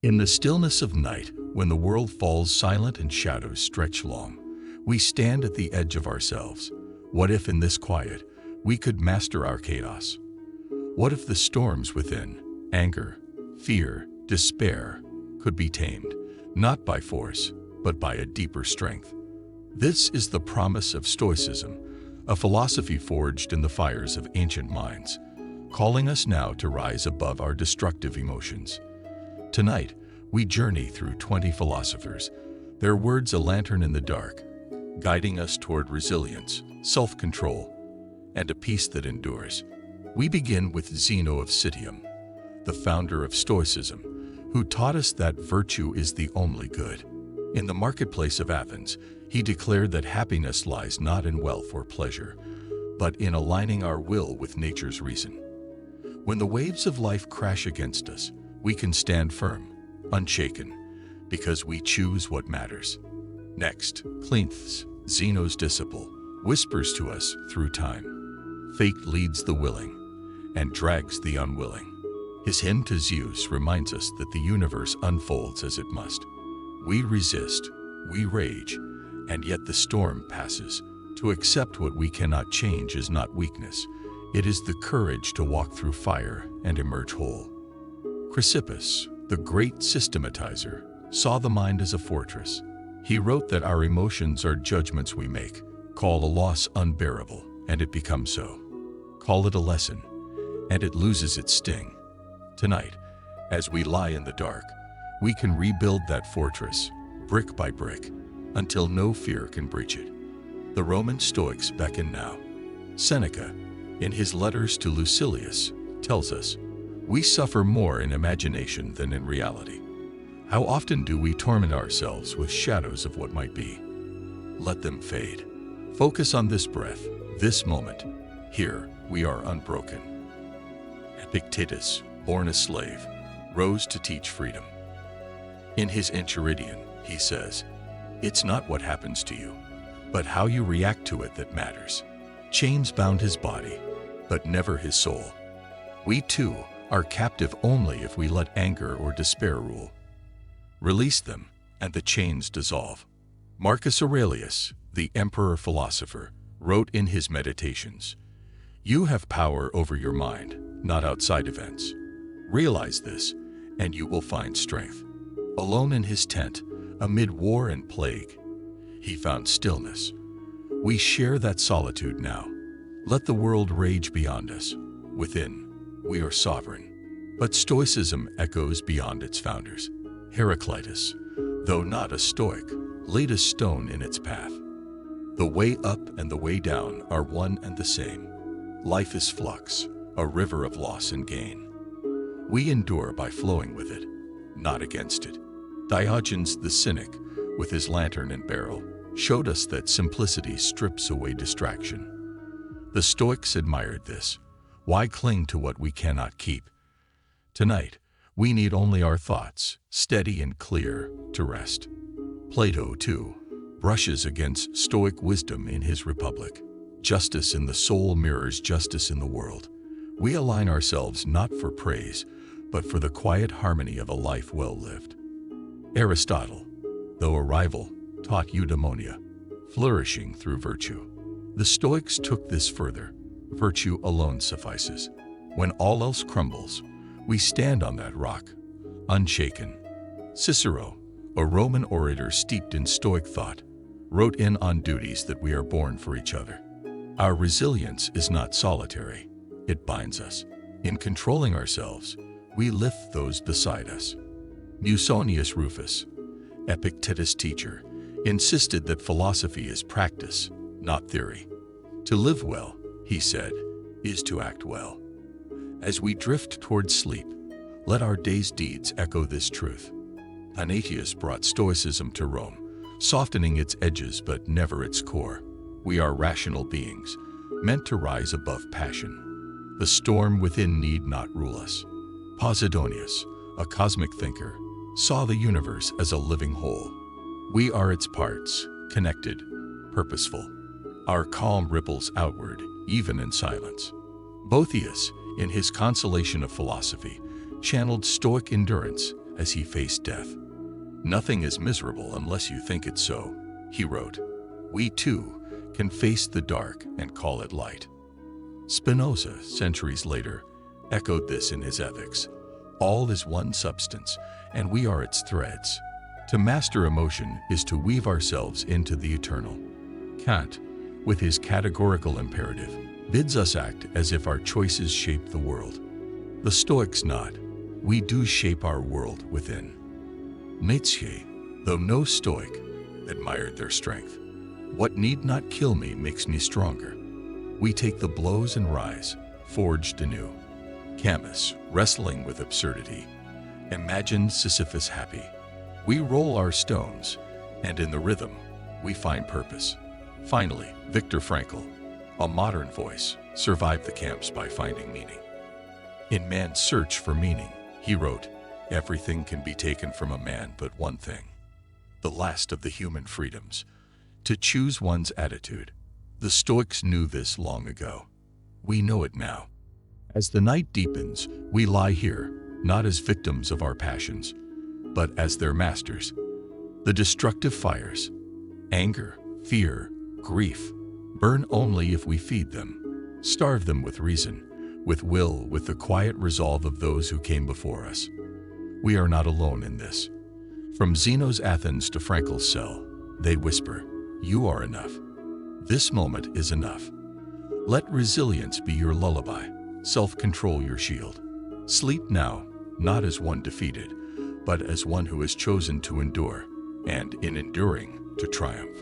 In the stillness of night, when the world falls silent and shadows stretch long, we stand at the edge of ourselves. What if in this quiet, we could master our chaos? What if the storms within, anger, fear, despair, could be tamed, not by force, but by a deeper strength? This is the promise of Stoicism, a philosophy forged in the fires of ancient minds, calling us now to rise above our destructive emotions. Tonight, we journey through 20 philosophers, their words a lantern in the dark, guiding us toward resilience, self-control, and a peace that endures. We begin with Zeno of Citium, the founder of Stoicism, who taught us that virtue is the only good. In the marketplace of Athens, he declared that happiness lies not in wealth or pleasure, but in aligning our will with nature's reason. When the waves of life crash against us, we can stand firm, unshaken, because we choose what matters. Next, Cleanthes, Zeno's disciple, whispers to us through time. Fate leads the willing and drags the unwilling. His hymn to Zeus reminds us that the universe unfolds as it must. We resist, we rage, and yet the storm passes. To accept what we cannot change is not weakness. It is the courage to walk through fire and emerge whole. Chrysippus, the great systematizer, saw the mind as a fortress. He wrote that our emotions are judgments we make. Call a loss unbearable, and it becomes so. Call it a lesson, and it loses its sting. Tonight, as we lie in the dark, we can rebuild that fortress, brick by brick, until no fear can breach it. The Roman Stoics beckon now. Seneca, in his letters to Lucilius, tells us, "We suffer more in imagination than in reality." How often do we torment ourselves with shadows of what might be? Let them fade. Focus on this breath, this moment. Here, we are unbroken. Epictetus, born a slave, rose to teach freedom. In his Enchiridion, he says, "It's not what happens to you, but how you react to it that matters." Chains bound his body, but never his soul. We too are captive only if we let anger or despair rule. Release them, and the chains dissolve. Marcus Aurelius, the emperor-philosopher, wrote in his Meditations, "You have power over your mind, not outside events. Realize this, and you will find strength." Alone in his tent, amid war and plague, he found stillness. We share that solitude now. Let the world rage beyond us. Within, we are sovereign. But Stoicism echoes beyond its founders. Heraclitus, though not a Stoic, laid a stone in its path. The way up and the way down are one and the same. Life is flux, a river of loss and gain. We endure by flowing with it, not against it. Diogenes the Cynic, with his lantern and barrel, showed us that simplicity strips away distraction. The Stoics admired this. Why cling to what we cannot keep? Tonight, we need only our thoughts, steady and clear, to rest. Plato, too, brushes against Stoic wisdom in his Republic. Justice in the soul mirrors justice in the world. We align ourselves not for praise, but for the quiet harmony of a life well lived. Aristotle, though a rival, taught eudaimonia, flourishing through virtue. The Stoics took this further. Virtue alone suffices. When all else crumbles, we stand on that rock, unshaken. Cicero, a Roman orator steeped in Stoic thought, wrote in on duties that we are born for each other. Our resilience is not solitary, it binds us. In controlling ourselves, we lift those beside us. Musonius Rufus, Epictetus' teacher, insisted that philosophy is practice, not theory. To live well, he said, is to act well. As we drift toward sleep, let our day's deeds echo this truth. Aurelius brought Stoicism to Rome, softening its edges but never its core. We are rational beings, meant to rise above passion. The storm within need not rule us. Posidonius, a cosmic thinker, saw the universe as a living whole. We are its parts, connected, purposeful. Our calm ripples outward, even in silence. Boethius, in his Consolation of Philosophy, channeled Stoic endurance as he faced death. "Nothing is miserable unless you think it so," he wrote. "We, too, can face the dark and call it light." Spinoza, centuries later, echoed this in his Ethics. "All is one substance, and we are its threads. To master emotion is to weave ourselves into the eternal." Kant, with his categorical imperative, bids us act as if our choices shape the world. The Stoics nod. We do shape our world within. Nietzsche, though no Stoic, admired their strength. "What need not kill me makes me stronger. We take the blows and rise, forged anew." Camus, wrestling with absurdity, imagined Sisyphus happy. "We roll our stones, and in the rhythm, we find purpose." Finally, Viktor Frankl, a modern voice, survived the camps by finding meaning. In Man's Search for Meaning, he wrote, "Everything can be taken from a man but one thing, the last of the human freedoms, to choose one's attitude." The Stoics knew this long ago. We know it now. As the night deepens, we lie here, not as victims of our passions, but as their masters. The destructive fires, anger, fear, grief, burn only if we feed them, starve them with reason, with will, with the quiet resolve of those who came before us. We are not alone in this. From Zeno's Athens to Frankl's cell, they whisper, "You are enough. This moment is enough." Let resilience be your lullaby, self-control your shield. Sleep now, not as one defeated, but as one who has chosen to endure, and in enduring, to triumph.